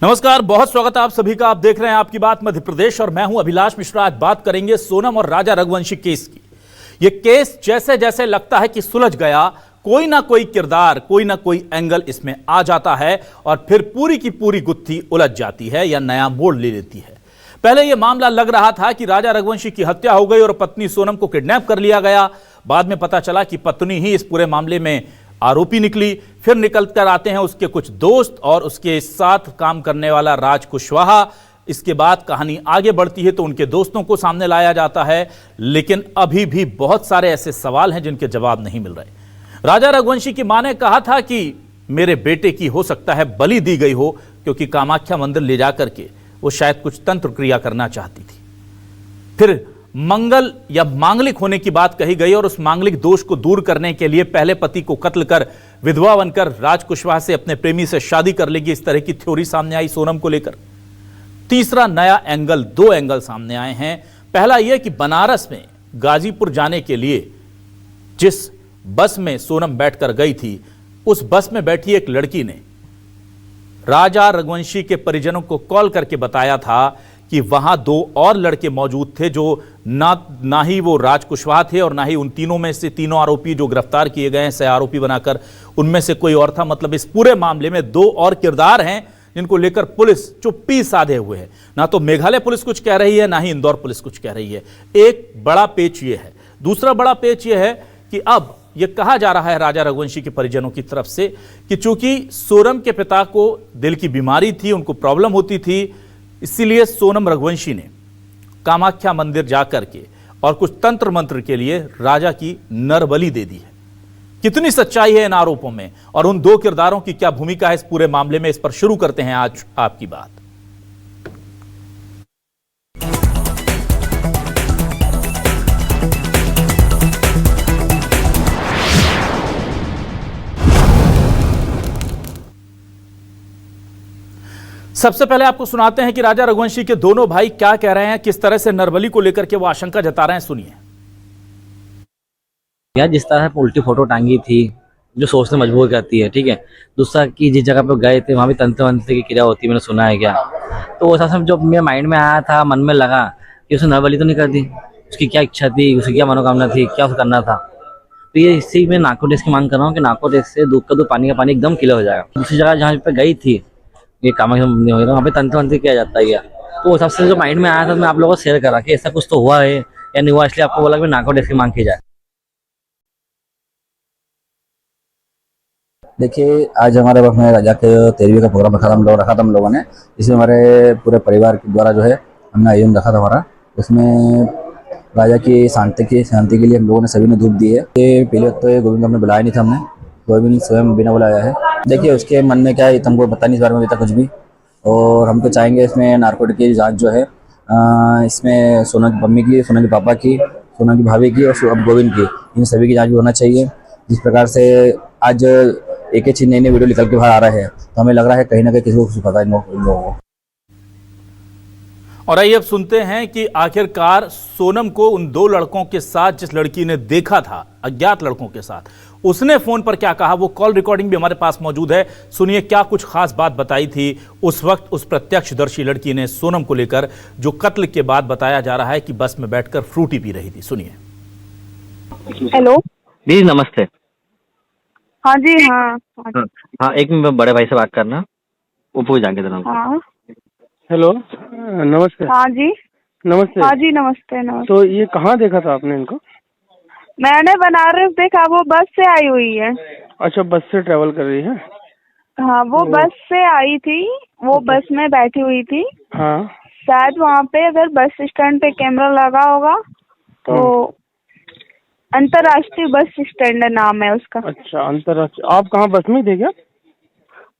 नमस्कार, बहुत स्वागत है आप सभी का। आप देख रहे हैं आपकी बात मध्य प्रदेश और मैं हूं अभिलाष मिश्रा। आज बात करेंगे सोनम और राजा रघुवंशी केस की। यह केस जैसे जैसे लगता है कि सुलझ गया, कोई ना कोई किरदार, कोई ना कोई एंगल इसमें आ जाता है और फिर पूरी की पूरी गुत्थी उलझ जाती है या नया मोड़ ले लेती है। पहले यह मामला लग रहा था कि राजा रघुवंशी की हत्या हो गई और पत्नी सोनम को किडनैप कर लिया गया। बाद में पता चला कि पत्नी ही इस पूरे मामले में आरोपी निकली। फिर निकल कर आते हैं उसके कुछ दोस्त और उसके साथ काम करने वाला राज कुशवाहा। इसके बाद कहानी आगे बढ़ती है तो उनके दोस्तों को सामने लाया जाता है, लेकिन अभी भी बहुत सारे ऐसे सवाल हैं जिनके जवाब नहीं मिल रहे। राजा रघुवंशी की मां ने कहा था कि मेरे बेटे की हो सकता है बलि दी गई हो, क्योंकि कामाख्या मंदिर ले जाकर के वो शायद कुछ तंत्र क्रिया करना चाहती थी। फिर मंगल या मांगलिक होने की बात कही गई और उस मांगलिक दोष को दूर करने के लिए पहले पति को कत्ल कर विधवा बनकर राज कुशवाहा से अपने प्रेमी से शादी कर लेगी, इस तरह की थ्योरी सामने आई सोनम को लेकर। तीसरा नया एंगल, दो एंगल सामने आए हैं। पहला यह कि बनारस में गाजीपुर जाने के लिए जिस बस में सोनम बैठकर गई थी, उस बस में बैठी एक लड़की ने राजा रघुवंशी के परिजनों को कॉल करके बताया था कि वहां दो और लड़के मौजूद थे जो ना ही वो राज कुशवाहा थे और ना ही उन तीनों में से तीनों आरोपी जो गिरफ्तार किए गए हैं सह आरोपी बनाकर, उनमें से कोई और था। मतलब इस पूरे मामले में दो और किरदार हैं जिनको लेकर पुलिस चुप्पी साधे हुए है। ना तो मेघालय पुलिस कुछ कह रही है, ना ही इंदौर पुलिस कुछ कह रही है। एक बड़ा पेच ये है। दूसरा बड़ा पेच ये है कि अब यह कहा जा रहा है राजा रघुवंशी के परिजनों की तरफ से कि चूंकि सोनम के पिता को दिल की बीमारी थी, उनको प्रॉब्लम होती थी, इसीलिए सोनम रघुवंशी ने कामाख्या मंदिर जाकर के और कुछ तंत्र मंत्र के लिए राजा की नरबलि दे दी है। कितनी सच्चाई है इन आरोपों में और उन दो किरदारों की क्या भूमिका है इस पूरे मामले में, इस पर शुरू करते हैं आज आपकी बात। सबसे पहले आपको सुनाते हैं कि राजा रघुवंशी के दोनों भाई क्या कह रहे हैं, किस तरह से नरबली को लेकर के वो आशंका जता रहे हैं, सुनिए। यार जिस तरह उल्टी फोटो टांगी थी जो सोचने मजबूर करती है, ठीक है। दूसरा कि जिस जगह पे गए थे वहां भी तंत्र मंत्र की क्रिया होती है, मैंने सुना है क्या। तो वो सब जो मेरे माइंड में आया था, मन में लगा कि उसने नरबली तो नहीं कर दी, उसकी क्या इच्छा थी, उसकी क्या मनोकामना थी, क्या उसे करना था। तो ये इसी में नाको टेस्ट की मांग कर रहा हूँ कि नाको टेस्ट से दूध का दूध पानी का पानी एकदम क्लियर हो जाएगा। दूसरी जगह जहाँ पे गई थी ये कामाख्या मंदिर वगैरह, वहाँ पे तंत्र मंत्र किया जाता है। तो वो सबसे जो माइंड में आया था मैं आप लोगों को शेयर करा कि ऐसा कुछ तो हुआ है या नहीं हुआ, इसलिए आपको बोला कि नाको टेस्ट की मांग की जाए। देखिए, आज हमारे वक्त में राजा के 13वीं का प्रोग्राम रखा था हम लोगों ने, जिसमें हमारे पूरे परिवार के द्वारा जो है हमने आयोजन रखा था हमारा। उसमें राजा की शांति के लिए हम लोगों ने सभी ने धूप दी है। ये पहले तो ये गोविंद को हमने बुलाया नहीं था, हमने गोविंद स्वयं बिना बुलाया है। देखिए उसके मन में क्या है तुमको पता नहीं इस बारे में अभी तक कुछ भी। और हम तो चाहेंगे इसमें नारकोटिक की जाँच जो है इसमें सोना की मम्मी की, सोना के पापा की, सोना की भाभी की और अब गोविंद की, इन सभी की जाँच भी होना चाहिए। जिस प्रकार से आज एक चीज नई वीडियो निकल के बाहर आ रहा है तो हमें लग रहा है कहीं ना कहीं किसी को कुछ पता है इन लोगों को। और आइए अब सुनते हैं कि आखिरकार सोनम को उन दो लड़कों के साथ, जिस लड़की ने देखा था अज्ञात लड़कों के साथ, उसने फोन पर क्या कहा। वो कॉल रिकॉर्डिंग भी हमारे पास मौजूद है, सुनिए क्या कुछ खास बात बताई थी उस वक्त उस प्रत्यक्षदर्शी लड़की ने सोनम को लेकर, जो कत्ल के बाद बताया जा रहा है कि बस में बैठकर फ्रूटी पी रही थी। सुनिए। हेलो दीदी नमस्ते। हाँ जी। हाँ हाँ एक मिनट, बड़े भाई से बात करना, वो पूछ जाएंगे जरा। हाँ हेलो, नमस्ते। हाँ जी। नमस्ते। हाँ जी, नमस्ते नमस्ते। तो ये कहाँ देखा था आपने इनको? मैंने बनारस देखा, वो बस से आई हुई है। अच्छा, बस से ट्रेवल कर रही है? हाँ, वो बस से आई थी, वो बस में बैठी हुई थी। हाँ। शायद वहाँ पे अगर बस स्टैंड पे कैमरा लगा होगा तो अंतर्राष्ट्रीय बस स्टैंड नाम है उसका। अच्छा, अंतर्राष्ट्रीय। आप कहाँ बस में थे क्या?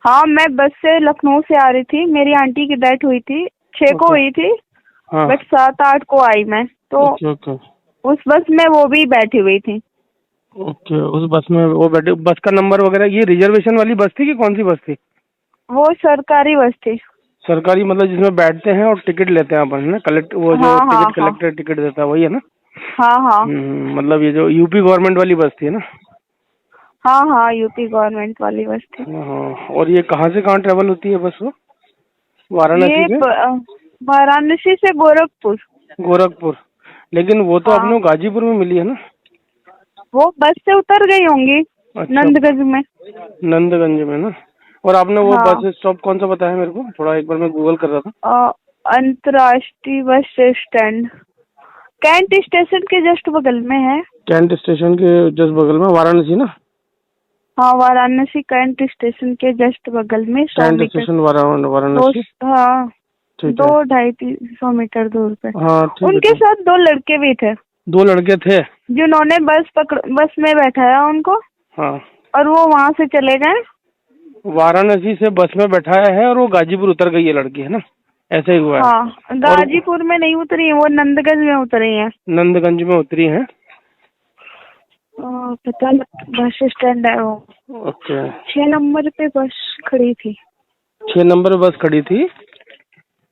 हाँ, मैं बस से लखनऊ से आ रही थी, मेरी आंटी की डेथ हुई थी, 6 को हुई थी। हाँ। बट 7-8 को आई मैं, तो ओके। उस बस में वो भी बैठी हुई थी। ओके, उस बस में वो बैठे। बस का नंबर वगैरह, ये रिजर्वेशन वाली बस थी कि कौन सी बस थी? वो सरकारी बस थी। सरकारी मतलब जिसमें बैठते हैं और टिकट लेते हैं अपन, ना कलेक्ट, वो जो टिकट कलेक्टर टिकट देता है वही है ना? हाँ हाँ। मतलब ये जो यूपी गवर्नमेंट वाली बस थी ना? हाँ हाँ, यूपी गवर्नमेंट वाली बस थी। हाँ। और ये कहाँ से कहाँ ट्रेवल होती है बस वो? वाराणसी ये से वाराणसी से गोरखपुर। गोरखपुर। लेकिन वो तो आपने गाजीपुर में मिली है ना? वो बस से उतर गई होंगी अच्छा, नंदगंज में। नंदगंज में ना। और आपने वो हाँ। बस स्टॉप कौन सा बताया मेरे को? थोड़ा एक बार मैं गूगल कर रहा था। अंतर्राष्ट्रीय बस स्टैंड कैंट स्टेशन के जस्ट बगल में है। कैंट स्टेशन के जस्ट बगल में, वाराणसी ना? हाँ, वाराणसी कैंट स्टेशन के जस्ट बगल में 100 कैंट मीटर। स्टेशन वाराणसी। हाँ, ठीक 200-250 मीटर दूर पे। हाँ ठीक है। उनके साथ 2 लड़के भी थे। 2 लड़के थे जिन्होंने बस में बैठाया उनको। हाँ। और वो वहाँ से चले गए। वाराणसी से बस में बैठाया है और वो गाजीपुर उतर गई है लड़की, है ना? ऐसे ही हुआ है। हाँ, गाजीपुर में नहीं उतरी है, वो नंदगंज में उतरी है। नंदगंज में उतरी है। पता बस स्टैंड है वो। ओके। 6 नंबर पे बस खड़ी थी। 6 नंबर बस खड़ी थी।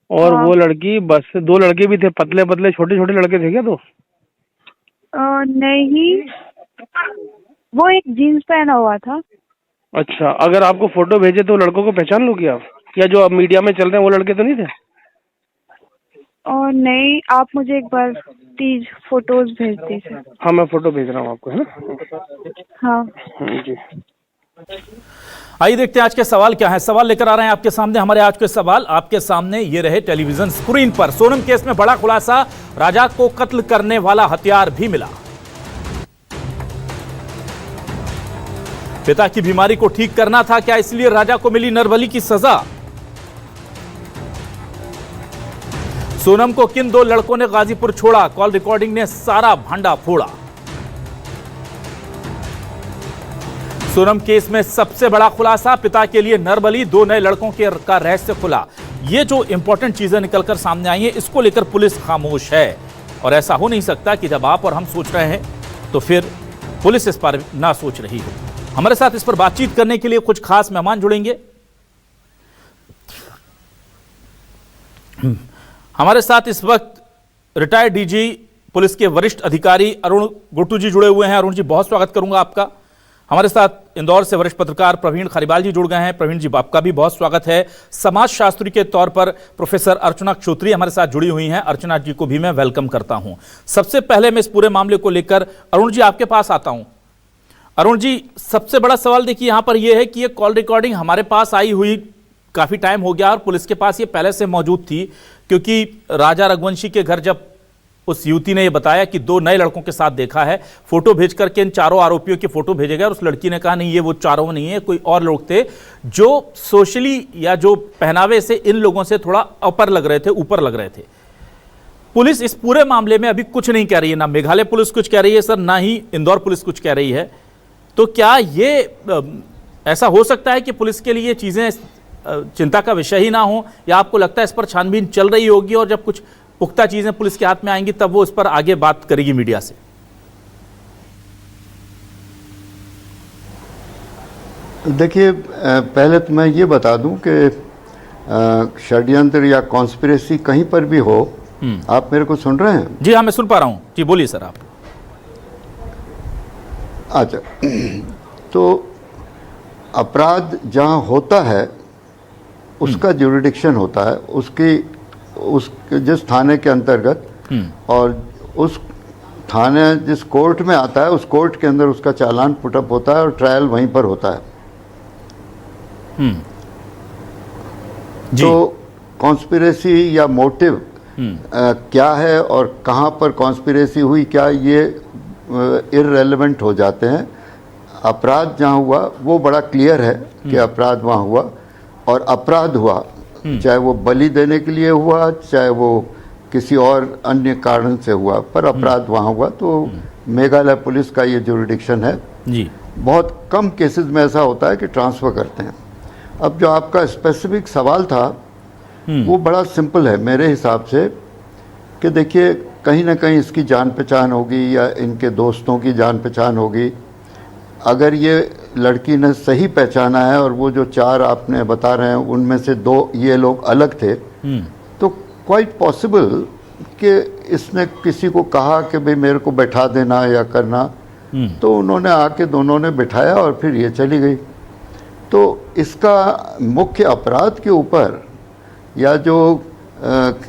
और वो लड़की बस से, 2 लड़के भी थे, पतले पतले छोटे छोटे लड़के थे क्या? तो नहीं, वो एक जीन्स पहना हुआ था। अच्छा, अगर आपको फोटो भेजे तो लड़कों को पहचान लोगी आप? या जो अब मीडिया में चल रहे हैं वो लड़के तो नहीं थे? और नहीं, आप मुझे एक बार प्लीज फोटोज भेज दीजिए। हाँ, मैं फोटो भेज रहा हूँ आपको, है ना? हाँ जी। आइए देखते हैं आज के सवाल क्या है। सवाल लेकर आ रहे हैं आपके सामने। हमारे आज के सवाल आपके सामने ये रहे टेलीविजन स्क्रीन पर। सोनम केस में बड़ा खुलासा, राजा को कत्ल करने वाला हथियार भी मिला। पिता की बीमारी को ठीक करना था क्या, इसलिए राजा को मिली नरबली की सजा? सोनम को किन 2 लड़कों ने गाजीपुर छोड़ा, कॉल रिकॉर्डिंग ने सारा भांडा फोड़ा। सोनम केस में सबसे बड़ा खुलासा, पिता के लिए नरबली, 2 नए लड़कों का रहस्य खुला। ये जो इंपॉर्टेंट चीजें निकलकर सामने आई हैं, इसको लेकर पुलिस खामोश है। और ऐसा हो नहीं सकता कि जब आप और हम सोच रहे हैं तो फिर पुलिस इस पर ना सोच रही हो। हमारे साथ इस पर बातचीत करने के लिए कुछ खास मेहमान जुड़ेंगे। हमारे साथ इस वक्त रिटायर्ड डीजी पुलिस के वरिष्ठ अधिकारी अरुण गुट्टू जी जुड़े हुए हैं। अरुण जी, बहुत स्वागत करूंगा आपका। हमारे साथ इंदौर से वरिष्ठ पत्रकार प्रवीण खरीबाल जी जुड़ गए हैं। प्रवीण जी, आपका भी बहुत स्वागत है। समाजशास्त्री के तौर पर प्रोफेसर अर्चना क्षोत्री हमारे साथ जुड़ी हुई हैं। अर्चना जी को भी मैं वेलकम करता हूं। सबसे पहले मैं इस पूरे मामले को लेकर अरुण जी आपके पास आता हूं। अरुण जी, सबसे बड़ा सवाल देखिए यहां पर यह है कि ये कॉल रिकॉर्डिंग हमारे पास आई हुई काफी टाइम हो गया और पुलिस के पास ये पहले से मौजूद थी, क्योंकि राजा रघुवंशी के घर जब उस युवती ने यह बताया कि 2 नए लड़कों के साथ देखा है, फोटो भेज करके इन 4 आरोपियों के फोटो भेजे गए और उस लड़की ने कहा नहीं, ये वो 4 नहीं है, कोई और लोग थे जो सोशली या जो पहनावे से इन लोगों से थोड़ा ऊपर लग रहे थे। पुलिस इस पूरे मामले में अभी कुछ नहीं कह रही है, ना मेघालय पुलिस कुछ कह रही है सर, ना ही इंदौर पुलिस कुछ कह रही है। तो क्या ये ऐसा हो सकता है कि पुलिस के लिए चीजें चिंता का विषय ही ना हो, या आपको लगता है इस पर छानबीन चल रही होगी और जब कुछ पुख्ता चीजें पुलिस के हाथ में आएंगी तब वो इस पर आगे बात करेगी मीडिया से? देखिए, पहले तो मैं ये बता दूं कि षड्यंत्र या कॉन्स्पिरेसी कहीं पर भी हो, आप मेरे को सुन रहे हैं? जी हाँ, मैं सुन पा रहा हूं जी, बोलिए सर आप। अच्छा, तो अपराध जहां होता है उसका ज्यूरिडिक्शन होता है, उस जिस थाने के अंतर्गत, और उस थाने जिस कोर्ट में आता है उस कोर्ट के अंदर उसका चालान पुटअप होता है और ट्रायल वहीं पर होता है। तो कॉन्स्पिरेसी या मोटिव क्या है और कहाँ पर कॉन्स्पिरेसी हुई, क्या ये इररेलेवेंट हो जाते हैं। अपराध जहाँ हुआ वो बड़ा क्लियर है कि अपराध वहाँ हुआ, और अपराध हुआ चाहे वो बलि देने के लिए हुआ, चाहे वो किसी और अन्य कारण से हुआ, पर अपराध वहाँ हुआ। तो मेघालय पुलिस का ये ज्यूरिडिक्शन है जी। बहुत कम केसेस में ऐसा होता है कि ट्रांसफ़र करते हैं। अब जो आपका स्पेसिफिक सवाल था वो बड़ा सिंपल है मेरे हिसाब से, कि देखिए कहीं ना कहीं इसकी जान पहचान होगी या इनके दोस्तों की जान पहचान होगी। अगर ये लड़की ने सही पहचाना है और वो जो 4 आपने बता रहे हैं उनमें से 2 ये लोग अलग थे, तो क्वाइट पॉसिबल कि इसने किसी को कहा कि भाई मेरे को बैठा देना या करना, तो उन्होंने आके दोनों ने बिठाया और फिर ये चली गई। तो इसका मुख्य अपराध के ऊपर या जो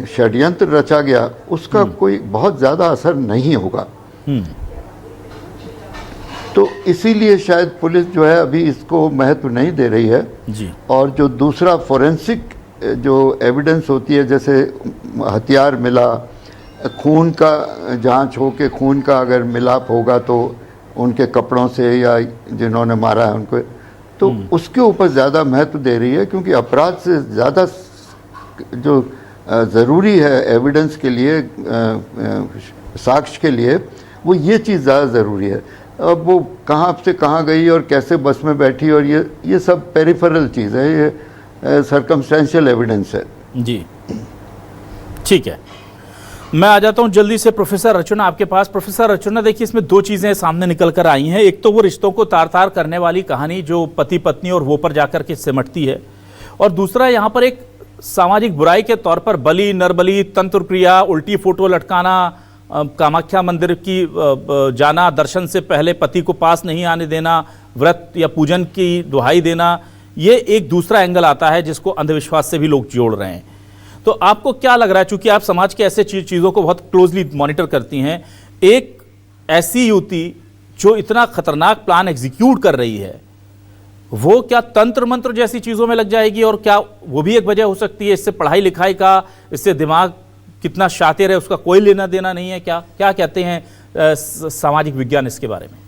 षड्यंत्र रचा गया उसका कोई बहुत ज़्यादा असर नहीं होगा। तो इसीलिए शायद पुलिस जो है अभी इसको महत्व नहीं दे रही है जी। और जो दूसरा फोरेंसिक जो एविडेंस होती है, जैसे हथियार मिला, खून का जांच हो के खून का अगर मिलाप होगा तो उनके कपड़ों से या जिन्होंने मारा है उनको, तो उसके ऊपर ज़्यादा महत्व दे रही है, क्योंकि अपराध से ज़्यादा जो ज़रूरी है एविडेंस के लिए, साक्ष्य के लिए, वो ये चीज़ ज़्यादा ज़रूरी है। अब वो कहाँ से कहाँ गई और कैसे बस में बैठी और ये सब पेरिफेरल चीज़ है, ये सर्कमस्टेंशियल एविडेंस है। जी ठीक है, मैं आ जाता हूं जल्दी से प्रोफेसर रचना आपके पास। प्रोफेसर रचना, देखिए इसमें दो चीज़ें सामने निकल कर आई हैं। एक तो वो रिश्तों को तार तार करने वाली कहानी जो पति पत्नी और वो पर जाकर के सिमटती है, और दूसरा यहाँ पर एक सामाजिक बुराई के तौर पर बलि, नरबलि, तंत्र क्रिया, उल्टी फोटो लटकाना, कामाख्या मंदिर की जाना, दर्शन से पहले पति को पास नहीं आने देना, व्रत या पूजन की दुहाई देना, ये एक दूसरा एंगल आता है जिसको अंधविश्वास से भी लोग जोड़ रहे हैं। तो आपको क्या लग रहा है, चूंकि आप समाज के ऐसे चीज़ों को बहुत क्लोजली मॉनिटर करती हैं, एक ऐसी युवती जो इतना खतरनाक प्लान एग्जीक्यूट कर रही है, वो क्या तंत्र मंत्र जैसी चीज़ों में लग जाएगी, और क्या वो भी एक वजह हो सकती है? इससे पढ़ाई लिखाई का, इससे दिमाग कितना शातिर है उसका कोई लेना देना नहीं है क्या? क्या कहते हैं सामाजिक विज्ञान इसके बारे में?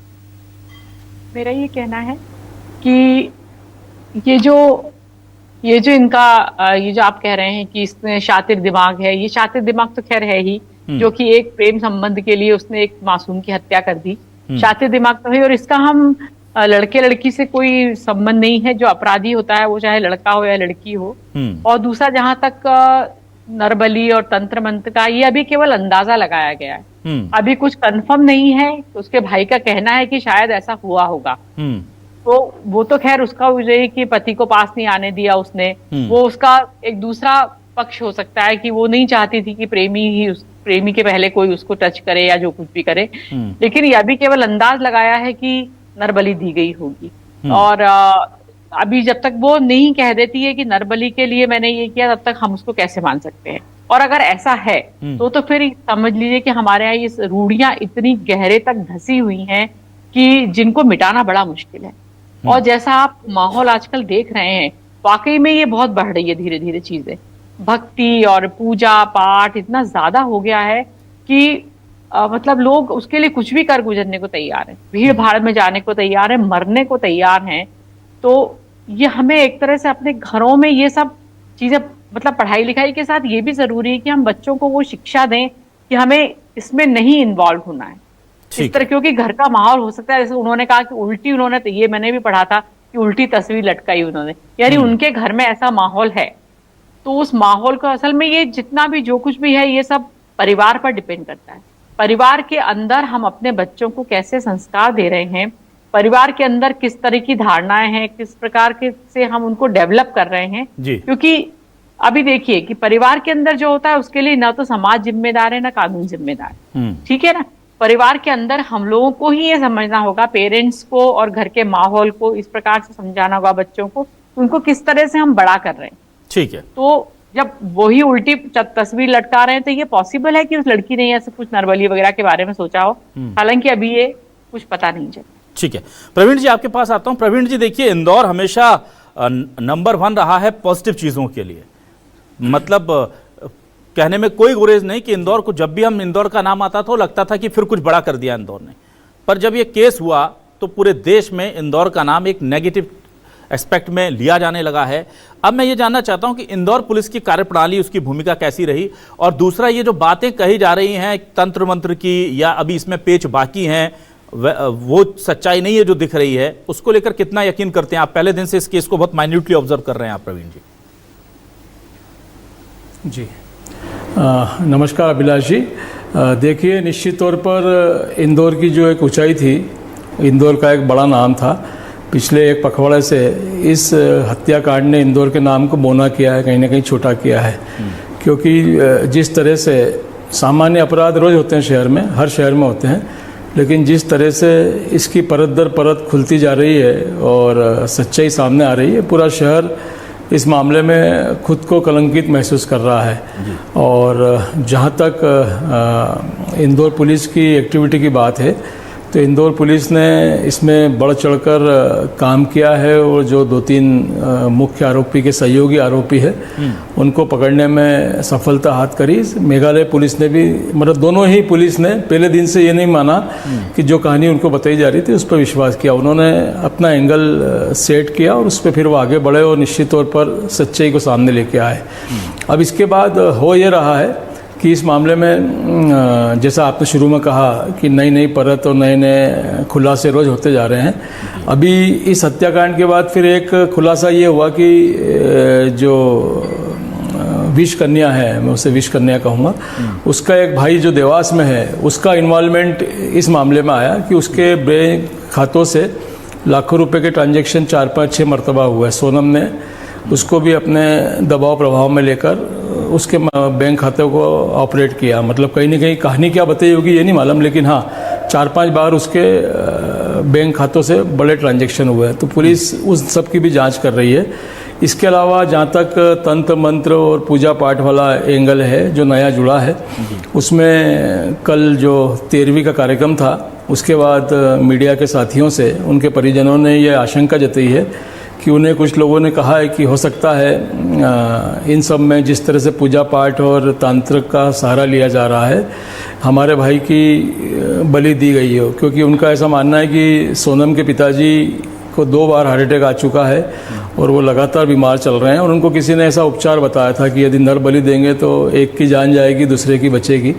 मेरा ये कहना है कि ये जो इनका ये जो आप कह रहे हैं कि इसमें शातिर दिमाग है, ये शातिर दिमाग तो खैर है ही, जो कि एक प्रेम संबंध के लिए उसने एक मासूम की हत्या कर दी। शातिर दिमाग तो है, और इसका हम लड़के लड़की से कोई संबंध नहीं है। जो अपराधी होता है वो चाहे लड़का हो या लड़की हो। और दूसरा, जहां तक नरबली और तंत्र मंत्र का, ये अभी केवल अंदाजा लगाया गया है, अभी कुछ कंफर्म नहीं है। उसके भाई का कहना है कि शायद ऐसा हुआ होगा। तो वो तो खैर उसका वजह कि पति को पास नहीं आने दिया उसने, वो उसका एक दूसरा पक्ष हो सकता है कि वो नहीं चाहती थी कि प्रेमी के पहले कोई उसको टच करे या जो कुछ भी करे। लेकिन ये अभी केवल अंदाज लगाया है कि नरबली दी गई होगी। और अभी जब तक वो नहीं कह देती है कि नरबली के लिए मैंने ये किया, तब तक हम उसको कैसे मान सकते हैं? और अगर ऐसा है तो फिर समझ लीजिए कि हमारे यहाँ ये रूढ़ियां इतनी गहरे तक धसी हुई हैं कि जिनको मिटाना बड़ा मुश्किल है। और जैसा आप माहौल आजकल देख रहे हैं, वाकई में ये बहुत बढ़ रही है धीरे धीरे चीजें। भक्ति और पूजा पाठ इतना ज्यादा हो गया है कि मतलब लोग उसके लिए कुछ भी कर गुजरने को तैयार है, भीड़ भाड़ में जाने को तैयार है, मरने को तैयार हैं। तो ये हमें एक तरह से अपने घरों में ये सब चीजें, मतलब पढ़ाई लिखाई के साथ ये भी जरूरी है कि हम बच्चों को वो शिक्षा दें कि हमें इसमें नहीं इन्वॉल्व होना है इस तरह, क्योंकि घर का माहौल हो सकता है, जैसे उन्होंने कहा कि उल्टी, उन्होंने तो ये मैंने भी पढ़ा था कि उल्टी तस्वीर लटकाई उन्होंने, यानी उनके घर में ऐसा माहौल है। तो उस माहौल को असल में ये जितना भी जो कुछ भी है ये सब परिवार पर डिपेंड करता है। परिवार के अंदर हम अपने बच्चों को कैसे संस्कार दे रहे हैं, परिवार के अंदर किस तरह की धारणाएं हैं, किस प्रकार के से हम उनको डेवलप कर रहे हैं। क्योंकि अभी देखिए कि परिवार के अंदर जो होता है उसके लिए ना तो समाज जिम्मेदार है ना कानून जिम्मेदार, ठीक है ना। परिवार के अंदर हम लोगों को ही ये समझना होगा, पेरेंट्स को और घर के माहौल को इस प्रकार से समझाना होगा बच्चों को, उनको किस तरह से हम बड़ा कर रहे हैं। ठीक है, तो जब वही उल्टी तस्वीर लटका रहे हैं तो ये पॉसिबल है कि उस लड़की ने ऐसे कुछ नरबली वगैरह के बारे में सोचा हो, हालांकि अभी ये कुछ पता नहीं चला। ठीक है, प्रवीण जी आपके पास आता हूं। प्रवीण जी, देखिए इंदौर हमेशा नंबर 1 रहा है पॉजिटिव चीज़ों के लिए, मतलब कहने में कोई गुरेज नहीं कि इंदौर को, जब भी हम इंदौर का नाम आता था लगता था कि फिर कुछ बड़ा कर दिया इंदौर ने, पर जब ये केस हुआ तो पूरे देश में इंदौर का नाम एक नेगेटिव एस्पेक्ट में लिया जाने लगा है। अब मैं ये जानना चाहता हूं कि इंदौर पुलिस की कार्यप्रणाली, उसकी भूमिका कैसी रही, और दूसरा ये जो बातें कही जा रही हैं तंत्र मंत्र की या अभी इसमें पेच बाकी हैं, वो सच्चाई नहीं है जो दिख रही है, उसको लेकर कितना यकीन करते हैं आप? पहले दिन से इस केस को बहुत माइन्यूटली ऑब्जर्व कर रहे हैं आप प्रवीण जी। जी नमस्कार अभिलाष जी। देखिए, निश्चित तौर पर इंदौर की जो एक ऊंचाई थी, इंदौर का एक बड़ा नाम था, पिछले एक पखवाड़े से इस हत्याकांड ने इंदौर के नाम को बोना किया है, कहीं ना कहीं छोटा किया है। क्योंकि जिस तरह से सामान्य अपराध रोज होते हैं शहर में, हर शहर में होते हैं, लेकिन जिस तरह से इसकी परत दर परत खुलती जा रही है और सच्चाई सामने आ रही है, पूरा शहर इस मामले में खुद को कलंकित महसूस कर रहा है। और जहाँ तक इंदौर पुलिस की एक्टिविटी की बात है, तो इंदौर पुलिस ने इसमें बढ़ चढ़कर काम किया है और जो 2-3 मुख्य आरोपी के सहयोगी आरोपी है उनको पकड़ने में सफलता हाथ करी। मेघालय पुलिस ने भी, मतलब दोनों ही पुलिस ने पहले दिन से ये नहीं माना कि जो कहानी उनको बताई जा रही थी उस पर विश्वास किया। उन्होंने अपना एंगल सेट किया और उस पर फिर वो आगे बढ़े और निश्चित तौर पर सच्चाई को सामने लेके आए। अब इसके बाद हो ये रहा है कि इस मामले में जैसा आपने शुरू में कहा कि नई नई परत और नए नए खुलासे रोज़ होते जा रहे हैं। अभी इस हत्याकांड के बाद फिर एक खुलासा ये हुआ कि जो विष कन्या है, मैं उसे विष कन्या कहूँगा, उसका एक भाई जो देवास में है, उसका इन्वॉल्वमेंट इस मामले में आया कि उसके बैंक खातों से लाखों रुपए के ट्रांजैक्शन 4-5-6 मरतबा हुए। सोनम ने उसको भी अपने दबाव प्रभाव में लेकर उसके बैंक खाते को ऑपरेट किया। मतलब कहीं ना कहीं कहानी क्या बताई होगी ये नहीं मालूम, लेकिन हाँ 4-5 बार उसके बैंक खातों से बड़े ट्रांजैक्शन हुए। तो पुलिस उस सब की भी जांच कर रही है। इसके अलावा जहाँ तक तंत्र मंत्र और पूजा पाठ वाला एंगल है जो नया जुड़ा है, उसमें कल जो 13वीं का कार्यक्रम था उसके बाद मीडिया के साथियों से उनके परिजनों ने ये आशंका जताई है कि उन्हें कुछ लोगों ने कहा है कि हो सकता है इन सब में जिस तरह से पूजा पाठ और तांत्रिक का सहारा लिया जा रहा है, हमारे भाई की बलि दी गई हो। क्योंकि उनका ऐसा मानना है कि सोनम के पिताजी को 2 बार हार्ट अटैक आ चुका है और वो लगातार बीमार चल रहे हैं और उनको किसी ने ऐसा उपचार बताया था कि यदि नर बलि देंगे तो एक की जान जाएगी, दूसरे की बचेगी।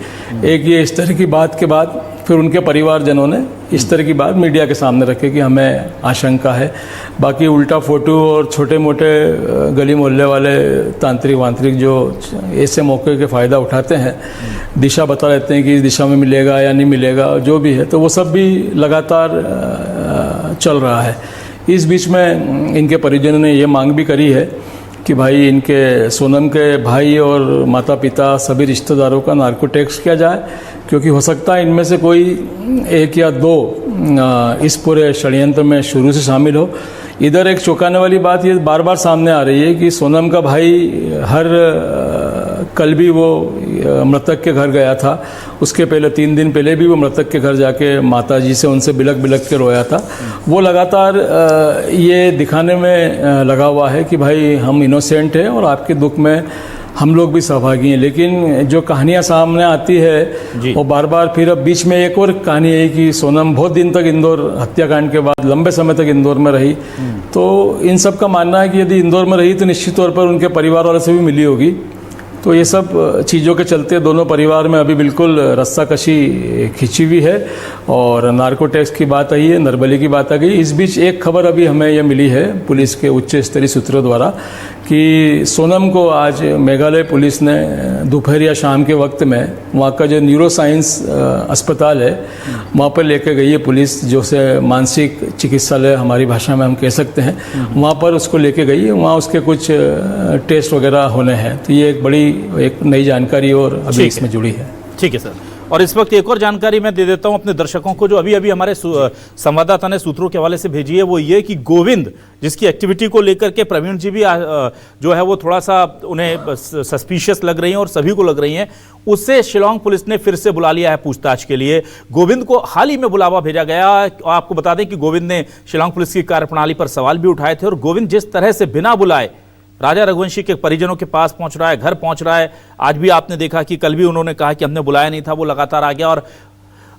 एक ये इस तरह की बात के बाद फिर उनके परिवारजनों ने इस तरह की बात मीडिया के सामने रखे कि हमें आशंका है। बाकी उल्टा फोटो और छोटे मोटे गली मोहल्ले वाले तांत्रिक वांत्रिक जो ऐसे मौके के फ़ायदा उठाते हैं, दिशा बता देते हैं कि इस दिशा में मिलेगा या नहीं मिलेगा, जो भी है, तो वो सब भी लगातार चल रहा है। इस बीच में इनके परिजनों ने ये मांग भी करी है कि भाई इनके सोनम के भाई और माता पिता सभी रिश्तेदारों का नार्को टेस्ट किया जाए, क्योंकि हो सकता है इनमें से कोई 1 या 2 इस पूरे षड्यंत्र में शुरू से शामिल हो। इधर एक चौंकाने वाली बात ये बार बार सामने आ रही है कि सोनम का भाई कल भी वो मृतक के घर गया था, उसके पहले 3 दिन पहले भी वो मृतक के घर जाके माता जी से उनसे बिलक बिलक के रोया था। वो लगातार ये दिखाने में लगा हुआ है कि भाई हम इनोसेंट हैं और आपके दुख में हम लोग भी सहभागी हैं। लेकिन जो कहानियाँ सामने आती है वो बार बार फिर अब बीच में एक और कहानी है कि सोनम बहुत दिन तक इंदौर हत्याकांड के बाद लंबे समय तक इंदौर में रही। तो इन सब का मानना है कि यदि इंदौर में रही तो निश्चित तौर पर उनके परिवार वालों से भी मिली होगी। तो ये सब चीज़ों के चलते दोनों परिवार में अभी बिल्कुल रस्साकशी खिंची हुई है और नार्को टैक्स की बात आई है, नरबली की बात आ गई। इस बीच एक खबर अभी हमें यह मिली है पुलिस के उच्च स्तरीय सूत्रों द्वारा कि सोनम को आज मेघालय पुलिस ने दोपहर या शाम के वक्त में वहाँ का जो न्यूरो साइंस अस्पताल है वहाँ पर लेकर गई है पुलिस, जो से मानसिक चिकित्सालय हमारी भाषा में हम कह सकते हैं। वहाँ पर उसको लेके गई है, वहाँ उसके कुछ टेस्ट वगैरह होने हैं। तो ये एक बड़ी एक नई जानकारी और अभी इसमें जुड़ी है। ठीक है सर। और इस वक्त एक और जानकारी मैं दे देता हूं अपने दर्शकों को जो अभी अभी हमारे संवाददाता ने सूत्रों के हवाले से भेजी है। वो ये कि गोविंद, जिसकी एक्टिविटी को लेकर के प्रवीण जी भी जो है वो थोड़ा सा उन्हें सस्पिशियस लग रही हैं और सभी को लग रही हैं, उससे शिलांग पुलिस ने फिर से बुला लिया है पूछताछ के लिए। गोविंद को हाल ही में बुलावा भेजा गया। आपको बता दें कि गोविंद ने शिलांग पुलिस की कार्यप्रणाली पर सवाल भी उठाए थे और गोविंद जिस तरह से बिना बुलाए राजा रघुवंशी के परिजनों के पास पहुंच रहा है, घर पहुंच रहा है। आज भी आपने देखा कि कल भी उन्होंने कहा कि हमने बुलाया नहीं था, वो लगातार आ गया। और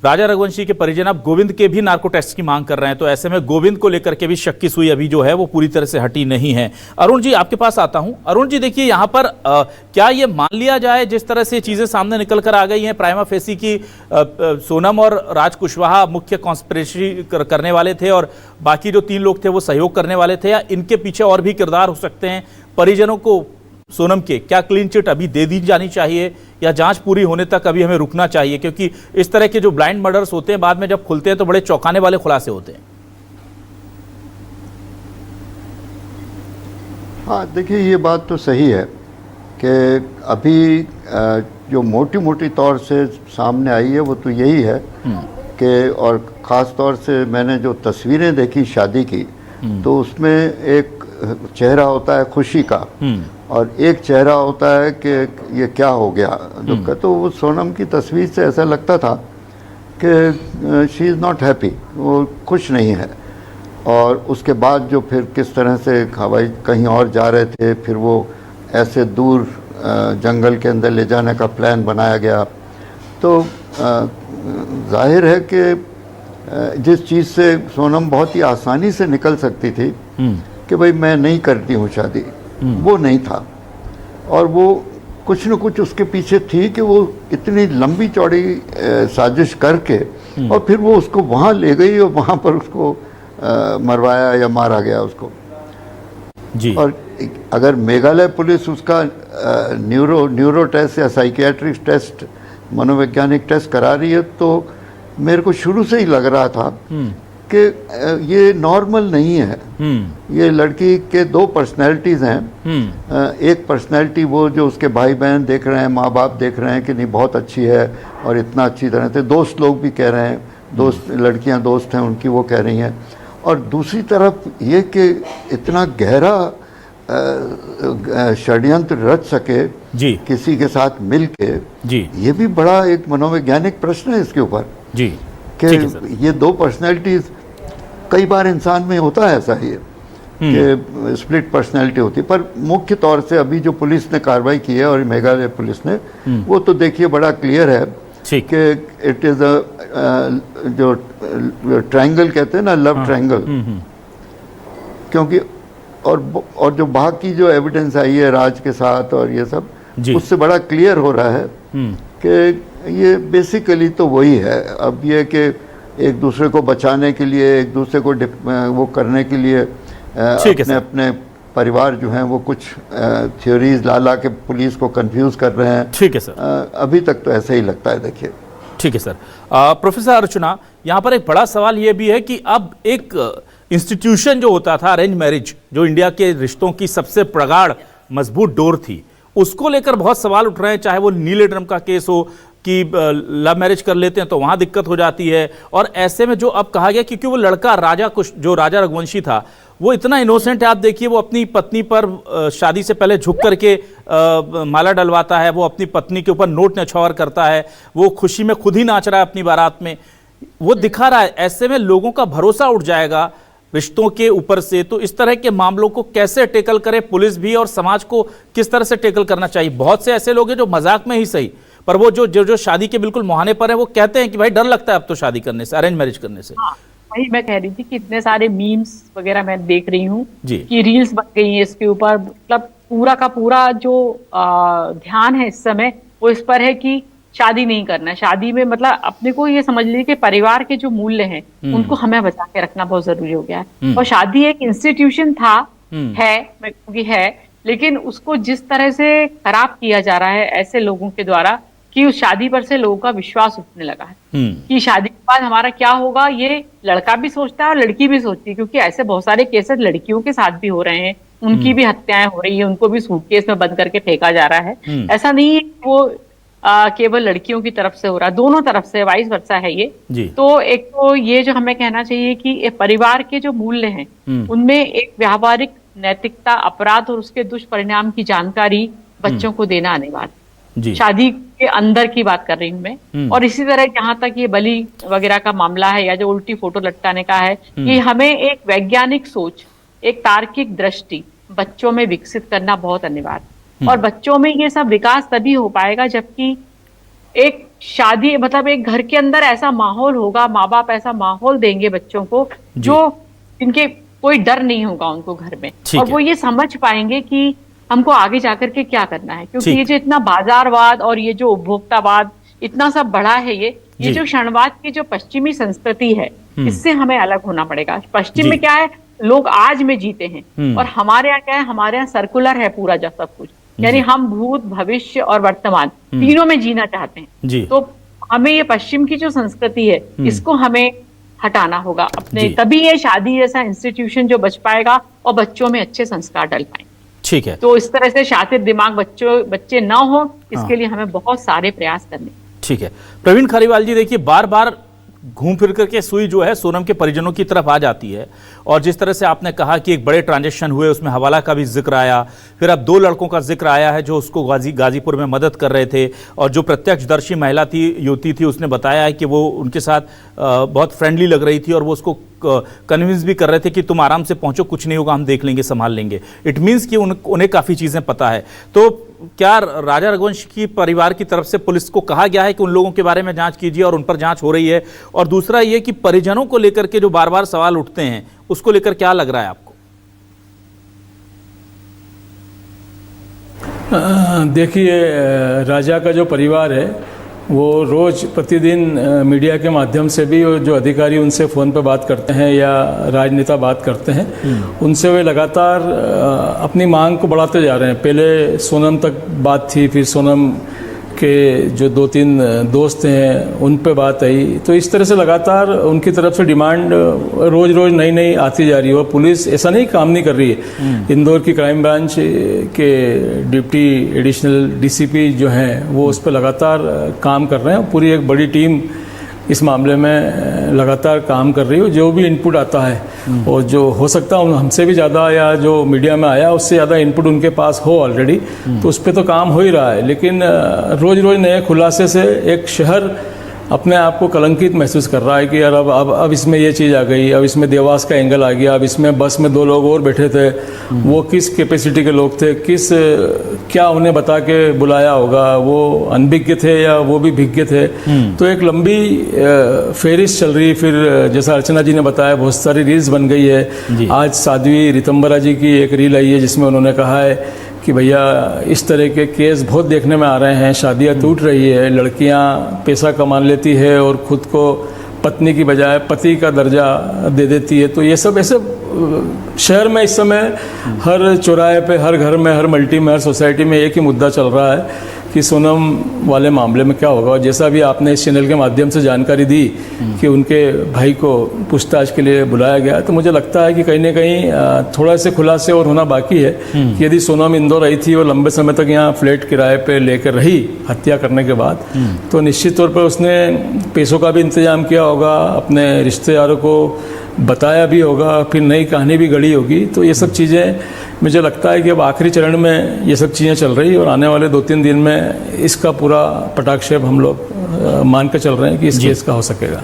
राजा रघुवंशी के परिजन अब गोविंद के भी नार्को टेस्ट की मांग कर रहे हैं। तो ऐसे में गोविंद को लेकर के भी शक की सुई अभी जो है वो पूरी तरह से हटी नहीं है। अरुण जी, आपके पास आता हूं। अरुण जी, देखिए यहाँ पर क्या ये मान लिया जाए जिस तरह से चीजें सामने निकल कर आ गई हैं प्राइमा फेसी की, सोनम और राज कुशवाहा मुख्य कॉन्स्पिरेसी करने वाले थे और बाकी जो 3 लोग थे वो सहयोग करने वाले थे, या इनके पीछे और भी किरदार हो सकते हैं? परिजनों को सोनम के क्या क्लीन चिट अभी दे दी जानी चाहिए या जांच पूरी होने तक अभी हमें रुकना चाहिए? क्योंकि इस तरह के जो ब्लाइंड मर्डर्स होते हैं बाद में जब खुलते हैं तो बड़े चौंकाने वाले खुलासे होते हैं। हाँ, देखिए ये बात तो सही है कि अभी जो मोटी मोटी तौर से सामने आई है वो तो यही है कि, और ख़ास तौर से मैंने जो तस्वीरें देखी शादी की, तो उसमें एक चेहरा होता है खुशी का और एक चेहरा होता है कि ये क्या हो गया दुख का। तो वो सोनम की तस्वीर से ऐसा लगता था कि शी इज़ नॉट हैप्पी, वो खुश नहीं है। और उसके बाद जो फिर किस तरह से हवाई कहीं और जा रहे थे, फिर वो ऐसे दूर जंगल के अंदर ले जाने का प्लान बनाया गया। तो जाहिर है कि जिस चीज़ से सोनम बहुत ही आसानी से निकल सकती थी कि भाई मैं नहीं करती हूँ शादी, वो नहीं था। और वो कुछ न कुछ उसके पीछे थी कि वो इतनी लंबी चौड़ी साजिश करके और फिर वो उसको वहाँ ले गई और वहाँ पर उसको मरवाया या मारा गया उसको जी। और अगर मेघालय पुलिस उसका न्यूरो टेस्ट या साइकियाट्रिक टेस्ट, मनोवैज्ञानिक टेस्ट करा रही है, तो मेरे को शुरू से ही लग रहा था कि ये नॉर्मल नहीं है। ये लड़की के दो पर्सनैलिटीज़ हैं। एक पर्सनैलिटी वो जो उसके भाई बहन देख रहे हैं, माँ बाप देख रहे हैं कि नहीं बहुत अच्छी है और इतना अच्छी तरह से, दोस्त लोग भी कह रहे हैं, दोस्त लड़कियां दोस्त हैं उनकी वो कह रही हैं। और दूसरी तरफ ये कि इतना गहरा षड्यंत्र रच सके जी किसी के साथ मिल के, जी ये भी बड़ा एक मनोवैज्ञानिक प्रश्न है इसके ऊपर जी कि ये दो पर्सनैलिटीज़, कई बार इंसान में होता है ऐसा ही कि स्प्लिट पर्सनैलिटी होती है। पर मुख्य तौर से अभी जो पुलिस ने कार्रवाई की है और मेघालय पुलिस ने, वो तो देखिए बड़ा क्लियर है कि इट इज़ जो ट्रायंगल कहते हैं ना, लव ट्रायंगल। क्योंकि और जो बाकी जो एविडेंस आई है राज के साथ और ये सब, उससे बड़ा क्लियर हो रहा है कि ये बेसिकली तो वही है। अब ये कि एक दूसरे को बचाने के लिए, एक दूसरे को वो करने के लिए अपने अपने परिवार जो हैं वो कुछ थ्योरीज ला के पुलिस को कंफ्यूज कर रहे हैं। ठीक है सर, अभी तक तो ऐसा ही लगता है। देखिए ठीक है सर। प्रोफेसर अर्चना, यहाँ पर एक बड़ा सवाल ये भी है कि अब एक इंस्टीट्यूशन जो होता था अरेंज मैरिज, जो इंडिया के रिश्तों की सबसे प्रगाढ़ मजबूत डोर थी, उसको लेकर बहुत सवाल उठ रहे हैं। चाहे वो नीले ड्रम का केस हो कि लव मैरिज कर लेते हैं तो वहाँ दिक्कत हो जाती है। और ऐसे में जो अब कहा गया, क्योंकि वो लड़का जो राजा रघुवंशी था, वो इतना इनोसेंट है। आप देखिए, वो अपनी पत्नी पर शादी से पहले झुक करके माला डलवाता है, वो अपनी पत्नी के ऊपर नोट न्यौछावर करता है, वो खुशी में खुद ही नाच रहा है अपनी बारात में, वो दिखा रहा है। ऐसे में लोगों का भरोसा उठ जाएगा रिश्तों के ऊपर से। तो इस तरह के मामलों को कैसे टैकल करे पुलिस भी, और समाज को किस तरह से टैकल करना चाहिए? बहुत से ऐसे लोग हैं जो मजाक में ही सही, पर वो जो शादी के बिल्कुल मुहाने पर है, वो कहते हैं कि भाई डर लगता है अब तो शादी करने से, अरेंज मैरिज करने से। हाँ, वही मैं कह रही थी कि इतने सारे मीम्स वगैरह मैं देख रही हूँ कि रील्स बन गई है इसके ऊपर। मतलब पूरा का पूरा जो ध्यान है इस समय वो इस पर है कि शादी नहीं करना है। शादी में मतलब अपने को ये समझ लीजिए कि परिवार के जो मूल्य हैं उनको हमें बचा के रखना बहुत जरूरी हो गया है। और शादी एक इंस्टीट्यूशन था, है, लेकिन उसको जिस तरह से खराब किया जा रहा है ऐसे लोगों के द्वारा कि उस शादी पर से लोगों का विश्वास उठने लगा है कि शादी के बाद हमारा क्या होगा, ये लड़का भी सोचता है और लड़की भी सोचती है। क्योंकि ऐसे बहुत सारे केसेस लड़कियों के साथ भी हो रहे हैं, उनकी भी हत्याएं हो रही है, उनको भी सूटकेस में बंद करके फेंका जा रहा है। ऐसा नहीं है वो केवल लड़कियों की तरफ से हो रहा है, दोनों तरफ से वाइस वर्सा है ये। तो एक तो ये जो हमें कहना चाहिए कि परिवार के जो मूल्य हैं उनमें एक व्यावहारिक नैतिकता, अपराध और उसके दुष्परिणाम की जानकारी बच्चों को देना अनिवार्य। शादी के अंदर की बात कर रही हूँ मैं। और इसी तरह जहां तक ये बलि वगैरह का मामला है या जो उल्टी फोटो लटकाने का है, कि हमें एक वैज्ञानिक सोच, एक तार्किक दृष्टि बच्चों में विकसित करना बहुत अनिवार्य। और बच्चों में ये सब विकास तभी हो पाएगा जबकि एक शादी मतलब एक घर के अंदर ऐसा माहौल होगा, माँ बाप ऐसा माहौल देंगे बच्चों को जो इनके कोई डर नहीं होगा उनको घर में, और वो ये समझ पाएंगे कि हमको आगे जाकर के क्या करना है। क्योंकि ये जो इतना बाजारवाद और ये जो उपभोक्तावाद इतना सब बढ़ा है, ये जो क्षणवाद की जो पश्चिमी संस्कृति है, इससे हमें अलग होना पड़ेगा। पश्चिम में क्या है, लोग आज में जीते हैं, और हमारे यहाँ क्या है, हमारे यहाँ सर्कुलर है पूरा जब सब कुछ, यानी हम भूत, भविष्य और वर्तमान तीनों में जीना चाहते हैं। तो हमें ये पश्चिम की जो संस्कृति है इसको हमें हटाना होगा अपने, तभी ये शादी जैसा इंस्टीट्यूशन जो बच पाएगा और बच्चों में अच्छे संस्कार डल पाएंगे। ठीक है, तो इस तरह से शातिर दिमाग बच्चे ना हो, इसके लिए हमें बहुत सारे प्रयास करने। ठीक है प्रवीण खरीवाल जी, देखिए बार बार घूम फिर करके सुई जो है सोनम के परिजनों की तरफ आ जाती है। और जिस तरह से आपने कहा कि एक बड़े ट्रांजैक्शन हुए, उसमें हवाला का भी जिक्र आया, फिर अब 2 लड़कों का जिक्र आया है जो उसको गाजीपुर में मदद कर रहे थे, और जो प्रत्यक्षदर्शी महिला थी, युवती थी, उसने बताया है कि वो उनके साथ बहुत फ्रेंडली लग रही थी और वो उसको कन्विंस भी कर रहे थे कि तुम आराम से पहुंचो, कुछ नहीं होगा, हम देख लेंगे, संभाल लेंगे। इट मीन्स कि उन्हें काफ़ी चीज़ें पता है। तो क्या राजा रघुवंशी की परिवार की तरफ से पुलिस को कहा गया है कि उन लोगों के बारे में जांच कीजिए और उन पर जांच हो रही है? और दूसरा ये कि परिजनों को लेकर के जो बार बार सवाल उठते हैं, उसको लेकर क्या लग रहा है आपको? देखिए, राजा का जो परिवार है वो रोज़ प्रतिदिन मीडिया के माध्यम से भी जो अधिकारी उनसे फ़ोन पर बात करते हैं या राजनेता बात करते हैं, उनसे वे लगातार अपनी मांग को बढ़ाते जा रहे हैं। पहले सोनम तक बात थी, फिर सोनम के जो 2-3 दोस्त हैं उन पे बात आई। तो इस तरह से लगातार उनकी तरफ से डिमांड रोज़ रोज़ नई नई आती जा रही है। और पुलिस ऐसा नहीं काम नहीं कर रही है। इंदौर की क्राइम ब्रांच के डिप्टी एडिशनल डीसीपी जो हैं वो उस पर लगातार काम कर रहे हैं। पूरी एक बड़ी टीम इस मामले में लगातार काम कर रही है। जो भी इनपुट आता है और जो हो सकता है हमसे भी ज़्यादा या जो मीडिया में आया उससे ज़्यादा इनपुट उनके पास हो ऑलरेडी, तो उस पर तो काम हो ही रहा है। लेकिन रोज़ रोज़ नए खुलासे से एक शहर अपने आप को कलंकित महसूस कर रहा है कि यार अब इसमें ये चीज़ आ गई, अब इसमें देवास का एंगल आ गया, अब इसमें बस में 2 लोग और बैठे थे, वो किस कैपेसिटी के लोग थे, क्या उन्हें बता के बुलाया होगा, वो अनभिज्ञ थे या वो भी भिज्ञ थे। तो एक लंबी फेरिस चल रही। फिर जैसा अर्चना जी ने बताया, बहुत सारी रील्स बन गई है। आज साध्वी रितंबरा जी की एक रील आई है जिसमें उन्होंने कहा है कि भैया इस तरह के केस बहुत देखने में आ रहे हैं, शादियां टूट रही है, लड़कियां पैसा कमा लेती है और खुद को पत्नी की बजाय पति का दर्जा दे देती है। तो ये सब ऐसे शहर में इस समय हर चौराहे पे, हर घर में, हर मल्टी में, हर सोसाइटी में एक ही मुद्दा चल रहा है कि सोनम वाले मामले में क्या होगा। और जैसा भी आपने इस चैनल के माध्यम से जानकारी दी कि उनके भाई को पूछताछ के लिए बुलाया गया, तो मुझे लगता है कि कहीं ना कहीं थोड़ा से खुलासे और होना बाकी है कि यदि सोनम इंदौर आई थी और लंबे समय तक यहाँ फ्लैट किराए पे लेकर रही हत्या करने के बाद, तो निश्चित तौर पर उसने पैसों का भी इंतजाम किया होगा, अपने रिश्तेदारों को बताया भी होगा, फिर नई कहानी भी गढ़ी होगी। तो ये सब चीज़ें मुझे लगता है कि अब आखिरी चरण में ये सब चीज़ें चल रही और आने वाले 2-3 दिन में इसका पूरा पटाक्षेप हम लोग मान कर चल रहे हैं कि इस केस का हो सकेगा।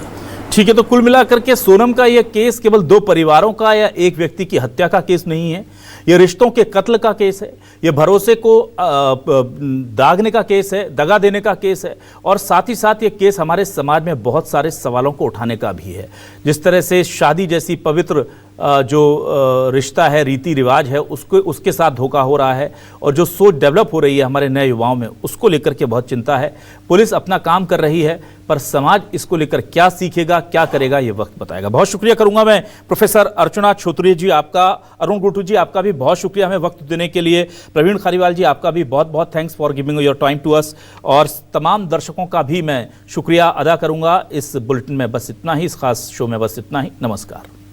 ठीक है, तो कुल मिलाकर के सोनम का यह केस केवल 2 परिवारों का या एक व्यक्ति की हत्या का केस नहीं है, यह रिश्तों के कत्ल का केस है, यह भरोसे को दागने का केस है, दगा देने का केस है, और साथ ही साथ ये केस हमारे समाज में बहुत सारे सवालों को उठाने का भी है। जिस तरह से शादी जैसी पवित्र जो रिश्ता है, रीति रिवाज है, उसके साथ धोखा हो रहा है, और जो सोच डेवलप हो रही है हमारे नए युवाओं में, उसको लेकर के बहुत चिंता है। पुलिस अपना काम कर रही है, पर समाज इसको लेकर क्या सीखेगा, क्या करेगा, ये वक्त बताएगा। बहुत शुक्रिया करूंगा मैं प्रोफेसर अर्चना छोत्रिय जी आपका, अरुण गुटू जी आपका भी बहुत शुक्रिया हमें वक्त देने के लिए, प्रवीण खारीवाल जी आपका भी बहुत बहुत thanks for giving your time to us, और तमाम दर्शकों का भी मैं शुक्रिया अदा करूंगा। इस बुलेटिन में बस इतना ही, इस खास शो में बस इतना ही। नमस्कार।